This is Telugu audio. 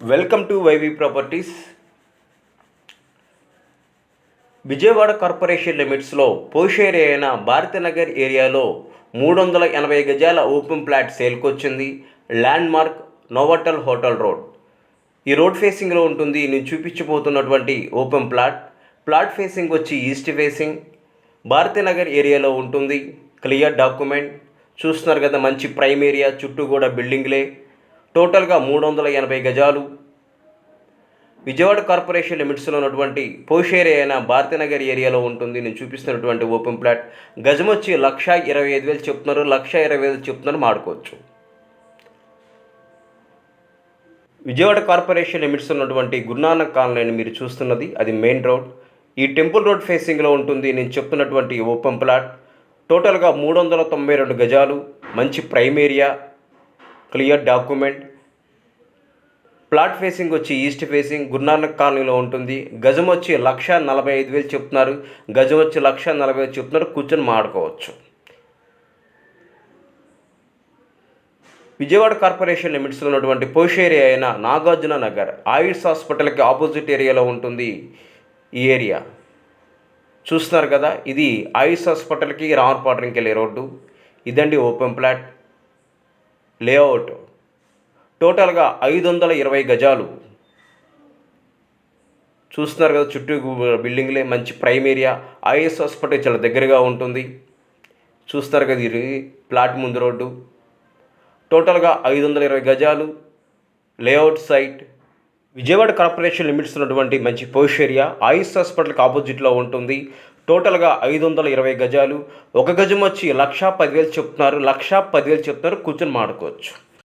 Welcome to YV properties. Vijayawada corporation లిమిట్స్లో పోష్ ఏరియా అయిన భారతీనగర్ ఏరియాలో 380 గజాల ఓపెన్ ప్లాట్ సేల్కి వచ్చింది. Land mark Novotel hotel road. ఈ రోడ్ ఫేసింగ్లో ఉంటుంది. నేను చూపించబోతున్నటువంటి ఓపెన్ ప్లాట్ ఫేసింగ్ వచ్చి ఈస్ట్ ఫేసింగ్ భారతీనగర్ ఏరియాలో ఉంటుంది. క్లియర్ డాక్యుమెంట్ చూస్తున్నారు కదా, మంచి ప్రైమ్ ఏరియా, చుట్టూ కూడా బిల్డింగ్లే. టోటల్గా 380 గజాలు. విజయవాడ కార్పొరేషన్ లిమిట్స్లో ఉన్నటువంటి పోష్ ఏరియా అయిన భారతీనగర్ ఏరియాలో ఉంటుంది. నేను చూపిస్తున్నటువంటి ఓపెన్ ప్లాట్ గజం వచ్చి 1,25,000 చెప్తున్నారు. 1,20,000 చెప్తున్నారు, మాడుకోవచ్చు. విజయవాడ కార్పొరేషన్ లిమిట్స్ ఉన్నటువంటి గురునానక్ కాలనీ మీరు చూస్తున్నది, అది మెయిన్ రోడ్. ఈ టెంపుల్ రోడ్ ఫేసింగ్లో ఉంటుంది నేను చెప్తున్నటువంటి ఓపెన్ ప్లాట్. టోటల్గా 392 గజాలు. మంచి prime area, clear document. Plot facing వచ్చి ఈస్ట్ ఫేసింగ్ గురునానక్ కాలనీలో ఉంటుంది. గజం వచ్చి 1,45,000 చెప్తున్నారు. గజం వచ్చి 1,40,000 చెప్తున్నారు, కూర్చొని మాడుకోవచ్చు. విజయవాడ కార్పొరేషన్ లిమిట్స్లో ఉన్నటువంటి పోష్ ఏరియా అయిన నాగార్జున నగర్ ఆయుష్ హాస్పిటల్కి ఆపోజిట్ ఏరియాలో ఉంటుంది ఈ ఏరియా. చూస్తున్నారు కదా, ఇది ఆయుష్ హాస్పిటల్కి రామర్పాటంకి వెళ్ళే రోడ్డు. ఇదండి ఓపెన్ ప్లాట్ లేఅవుట్. టోటల్గా 520 గజాలు. చూస్తున్నారు కదా, చుట్టూ బిల్డింగ్లే, మంచి ప్రైమ్ ఏరియా. ఐఎస్ హాస్పిటల్ చాలా దగ్గరగా ఉంటుంది. చూస్తారు కదా, ఇది ప్లాట్ ముందు రోడ్డు. టోటల్గా 520 గజాలు layout site. Vijayawada corporation limits ఉన్నటువంటి మంచి పోష్ ఏరియా ఐఎస్ హాస్పిటల్కి ఆపోజిట్లో ఉంటుంది. టోటల్గా 520 గజాలు. ఒక గజం వచ్చి 1,10,000 చెప్తున్నారు. 1,10,000 చెప్తున్నారు, కూర్చొని మాడుకోవచ్చు.